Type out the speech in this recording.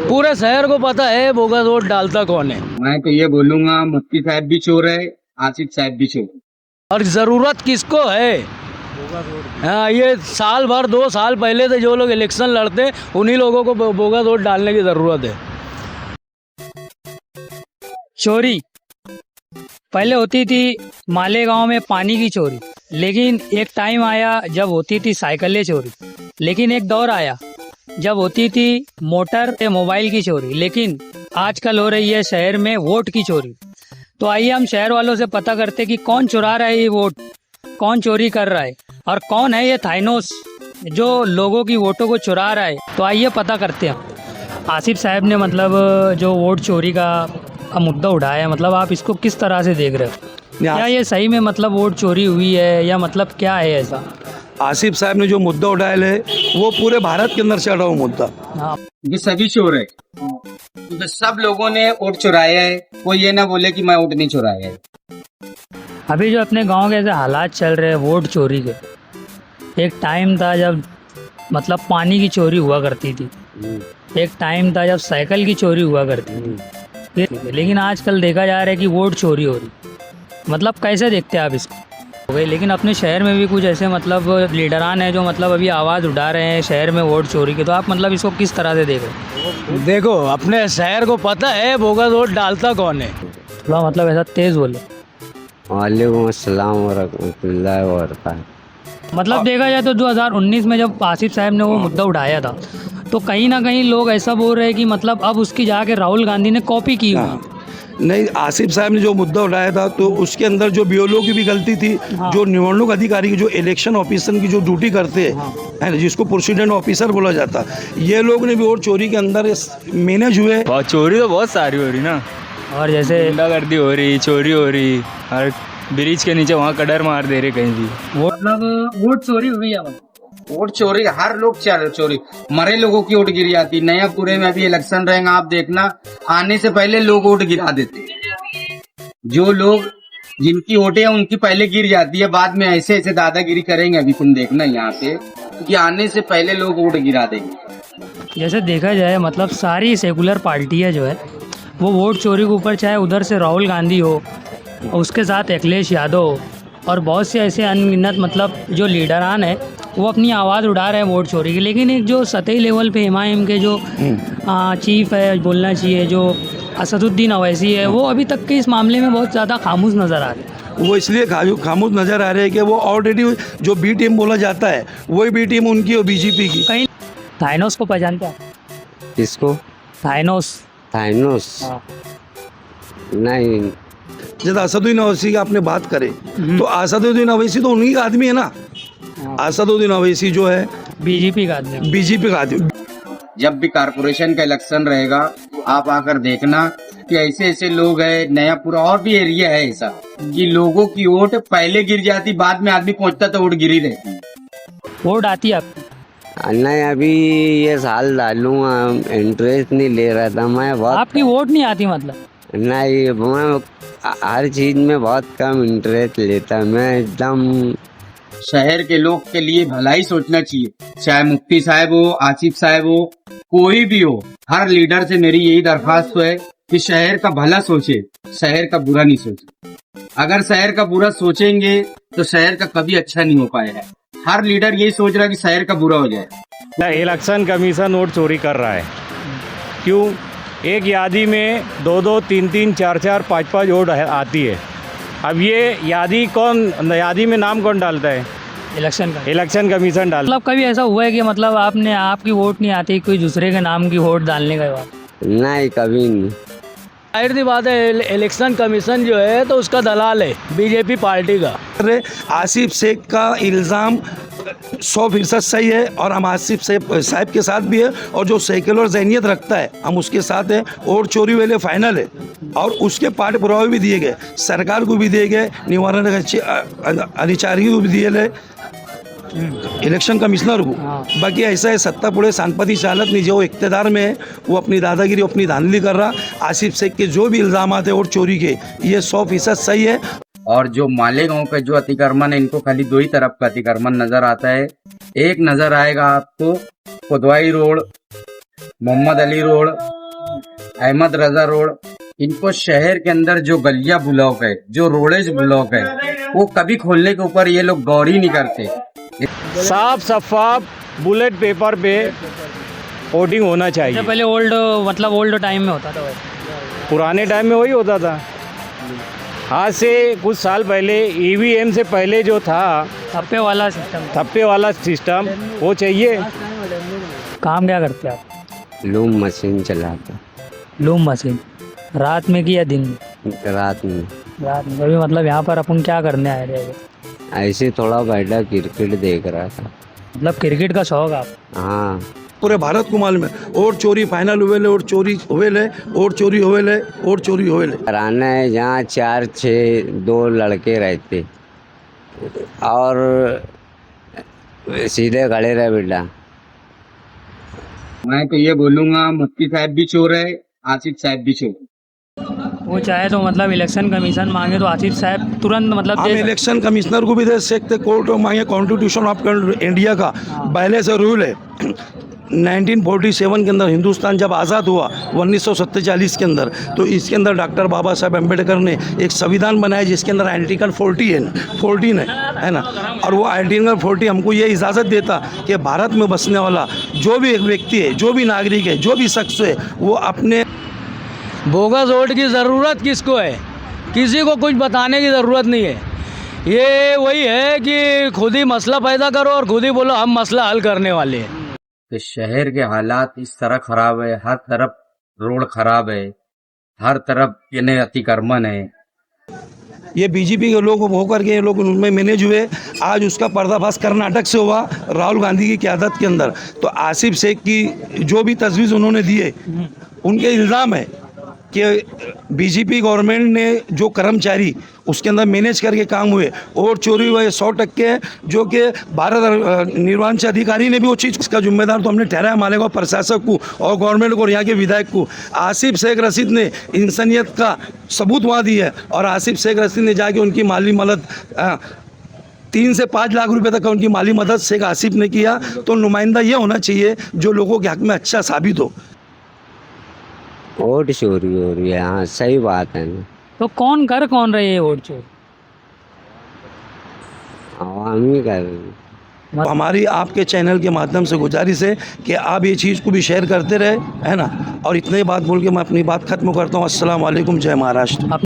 पूरे शहर को पता है बोगस वोट डालता कौन है। मैं तो ये बोलूंगा मुफ्ती साहब भी चोर है, आसिफ साहब भी चोर है। और जरूरत किसको है? हाँ, ये साल भर 2 साल पहले से जो लोग इलेक्शन लड़ते उन्हीं लोगों को बोगस वोट डालने की जरूरत है। चोरी पहले होती थी मालेगांव में पानी की चोरी, लेकिन एक टाइम आया जब होती थी साइकिलें चोरी, लेकिन एक दौर आया जब होती थी मोटर मोबाइल की चोरी, लेकिन आजकल हो रही है शहर में वोट की चोरी। तो आइए हम शहर वालों से पता करते कि कौन चुरा रहा है ये वोट, कौन चोरी कर रहा है और कौन है ये थाइनोस जो लोगों की वोटों को चुरा रहा है। तो आइए पता करते हैं। आसिफ साहब ने मतलब जो वोट चोरी का मुद्दा उठाया, मतलब आप इसको किस तरह से देख रहे हो? क्या ये सही में मतलब वोट चोरी हुई है या मतलब क्या है ऐसा? आसिफ साहब ने जो मुद्दा उठाया है वो पूरे भारत के अंदर चल रहा मुद्दा। हाँ, ये सभी चोर है, क्योंकि सब लोगों ने वोट चुराया है। कोई ये ना बोले कि मैं वोट नहीं चुराया है। अभी जो अपने गांव के ऐसे हालात चल रहे हैं वोट चोरी के, एक टाइम था जब मतलब पानी की चोरी हुआ करती थी, एक टाइम था जब साइकिल की चोरी हुआ करती थी, लेकिन आजकल देखा जा रहा है कि वोट चोरी हो रही। मतलब कैसे देखते हैं आप इसको? हो गई, लेकिन अपने शहर में भी कुछ ऐसे मतलब लीडरान हैं जो मतलब अभी आवाज़ उठा रहे हैं शहर में वोट चोरी की। तो आप मतलब इसको किस तरह से देख रहे हैं? देखो, अपने शहर को पता है बोगस वोट डालता कौन है। थोड़ा मतलब ऐसा तेज़ बोले। वालेकुम अस्सलाम वरहमतुल्लाहि वबरकातुहू। मतलब देखा जाए तो 2019 में जब आसिफ साहब ने वो मुद्दा उठाया था, तो कहीं ना कहीं लोग ऐसा बोल रहे हैं कि मतलब अब उसकी जाके राहुल गांधी ने कॉपी की हुई। नहीं, आसिफ साहब ने जो मुद्दा उठाया था तो उसके अंदर जो बीएलओ की भी गलती थी। हाँ। जो निवडणूक अधिकारी की जो इलेक्शन ऑफिसर की जो ड्यूटी करते हैं, है ना, जिसको प्रेसिडेंट ऑफिसर बोला जाता, ये लोग ने भी वोट चोरी के अंदर मैनेज हुए। बहुत चोरी तो बहुत सारी हो रही ना, और जैसे गुंडागर्दी हो रही, चोरी हो रही, और ब्रिज के नीचे वहाँ कटर मार दे रहे कहीं भी। मतलब वोट चोरी हुई है। वोट चोरी हर लोग चोरी, मरे लोगों की वोट गिर जाती। नया पूरे में अभी इलेक्शन रहेगा, आप देखना, आने से पहले लोग वोट गिरा देते। जो लोग जिनकी वोटें हैं उनकी पहले गिर जाती है, बाद में ऐसे ऐसे दादागिरी करेंगे। अभी तुम देखना यहाँ पे कि आने से पहले लोग वोट गिरा देंगे। जैसे देखा जाए मतलब सारी सेकुलर पार्टियां जो है वो वोट चोरी के ऊपर, चाहे उधर से राहुल गांधी हो, उसके साथ अखिलेश यादव हो, और बहुत से ऐसे अनगिनत मतलब जो लीडरान है वो अपनी आवाज़ उठा रहे हैं वोट चोरी की। लेकिन एक जो सतही लेवल पे एमआईएम के जो चीफ है, बोलना चाहिए, जो असदुद्दीन अवैसी है, वो अभी तक के इस मामले में बहुत ज़्यादा खामोश नज़र आ रहे हैं। वो इसलिए खामोश नजर आ रहे हैं कि वो ऑलरेडी जो बी टीम बोला जाता है वही बी टीम उनकी और बीजेपी की। कहीं थाइनोस को पहचानते हैं? किसको? थाइनोस। थाइनोस? हाँ। नहीं। जब असदुद्दीन अवैसी की आपने बात करे तो असदुद्दीन अवैसी तो उन्हीं का आदमी है ना। असदुद्दीन अवैसी जो है बीजेपी का आदमी, बीजेपी का आदमी। जब भी कारपोरेशन का इलेक्शन रहेगा, आप आकर देखना कि ऐसे ऐसे लोग हैं। नया पूरा और भी एरिया है ऐसा कि लोगों की वोट पहले गिर जाती, बाद में आदमी पहुंचता तो वोट गिरी रहती। वोट आती है आपकी? नहीं, अभी ये साल डालूंगा, इंटरेस्ट नहीं ले रहा था मैं बहुत। आपकी वोट नहीं आती मतलब? नहीं, मैं हर चीज़ में बहुत कम इंटरेस्ट लेता, मैं एकदम। शहर के लोग के लिए भलाई सोचना चाहिए, चाहे मुफ्ती साहब हो, आसिफ साहब हो, कोई भी हो। हर लीडर से मेरी यही दरख्वास्त है कि शहर का भला सोचे, शहर का बुरा नहीं सोचे। अगर शहर का बुरा सोचेंगे तो शहर का कभी अच्छा नहीं हो पाएगा। हर लीडर यही सोच रहा है कि शहर का बुरा हो जाए। इलेक्शन कमीशन वोट चोरी कर रहा है। क्यों? एक यादी में 2-2, 3-3, 4-4, 5-5 वोट आती है। अब ये यादी में नाम कौन डालता है? इलेक्शन कमीशन डालता। मतलब कभी ऐसा हुआ है कि मतलब आपने आपकी वोट नहीं आती, कोई दूसरे के नाम की वोट डालने के बाद? नहीं, कभी नहीं। जाहिर सी बात है, इलेक्शन कमीशन जो है तो उसका दलाल है बीजेपी पार्टी का। आसिफ शेख का इल्ज़ाम 100% सही है और हम आसिफ साहब के साथ भी है, और जो सेक्युलर ज़हनियत रखता है हम उसके साथ हैं। और चोरी वाले फाइनल है और उसके पाठ पुरावे भी दिए गए, सरकार को भी दिए गए, निवारण अधिकारी को भी दिए गए, इलेक्शन कमिश्नर को। बाकी ऐसा है, सत्ता पुढे सांपत्ति चालत नहीं। जो इख्तियार में है वो अपनी दादागिरी, अपनी धांधली कर रहा। आसिफ शेख के जो भी इल्ज़ाम है वोट चोरी के, ये 100% सही है। और जो मालेगांव पे जो अतिक्रमण है, इनको खाली दो ही तरफ का अतिक्रमण नजर आता है। एक नजर आएगा आपको कोतवाली रोड, मोहम्मद अली रोड, अहमद रजा रोड, इनको शहर के अंदर जो गलिया ब्लॉक है, जो रोडेज ब्लॉक है, वो कभी खोलने के ऊपर ये लोग गौर ही नहीं करते। साफ शफाफ बुलेट पेपर पे वोटिंग होना चाहिए। पहले ओल्ड टाइम में होता था वैसे। पुराने टाइम में वही होता था। आज से कुछ साल पहले ईवीएम से पहले जो था थप्पे वाला सिस्टम वो चाहिए। काम क्या करते आप? लूम मशीन चलाता लूम मशीन। रात में कि या दिन में? रात में। रात में। अभी मतलब यहाँ पर अपन क्या करने आए थे? ऐसे थोड़ा बैठा क्रिकेट देख रहा था। मतलब क्रिकेट का शौक आप? हाँ। पूरे भारत को मालूम है और चोरी फाइनल हुए और चोरी हुए और चोरी हुए और चोरी हुए। घराना है जहाँ 4-6 2 लड़के रहते और सीधे खड़े रहे बेटा। मैं तो ये बोलूंगा मुफ्ती साहब भी चोर है, आसिफ साहब भी चोर। वो चाहे तो मतलब इलेक्शन कमीशन मांगे तो आसिफ साहब तुरंत मतलब हम इलेक्शन कमिश्नर को भी दे सकते, कोर्ट को मांगे। कॉन्स्टिट्यूशन ऑफ इंडिया का पहले से रूल है 1947 के अंदर हिंदुस्तान जब आज़ाद हुआ 1947 के अंदर, तो इसके अंदर डॉक्टर बाबा साहब अम्बेडकर ने एक संविधान बनाया जिसके अंदर आर्टिकल 14 है ना। और वो आर्टिकल 40 हमको ये इजाज़त देता कि भारत में बसने वाला जो भी एक व्यक्ति है, जो भी नागरिक है, जो भी शख्स है, वो अपने बोगस वोट की ज़रूरत किसको है? किसी को कुछ बताने की ज़रूरत नहीं है। ये वही है कि खुद ही मसला पैदा करो और खुद ही बोलो हम मसला हल करने वाले हैं। कि शहर के हालात इस तरह खराब है, हर तरफ रोड खराब है, हर तरफ यानी अतिक्रमण है। ये बीजेपी के लोग होकर के ये लोग उनमें मैनेज हुए। आज उसका पर्दाफाश कर्नाटक से हुआ राहुल गांधी की क़यादत के अंदर। तो आसिफ शेख की जो भी तजवीज़ उन्होंने दिए, उनके इल्ज़ाम है कि बीजेपी गवर्नमेंट ने जो कर्मचारी उसके अंदर मैनेज करके काम हुए और चोरी हुए 100%, जो कि भारत निर्वाचन से अधिकारी ने भी वो चीज़ उसका जिम्मेदार तो हमने ठहराया मालेगांव प्रशासक को और गवर्नमेंट को और यहाँ के विधायक को। आसिफ शेख रशीद ने इंसानियत का सबूत वहाँ दिया है और आसिफ शेख रशीद ने जाके उनकी माली मदद 3 से 5 लाख रुपए तक का उनकी माली मदद शेख आसिफ ने किया। तो नुमाइंदा ये होना चाहिए जो लोगों के हक में अच्छा साबित हो। वोट चोरी हो रही है, हाँ सही बात है ना। तो कौन रहे हैं वोट चोरी? आवामी कर रही है। हमारी आपके चैनल के माध्यम से गुजारिश है कि आप ये चीज़ को भी शेयर करते रहे, है ना। और इतने बात बोल के मैं अपनी बात ख़त्म करता हूँ। अस्सलाम वालेकुम, जय महाराष्ट्र।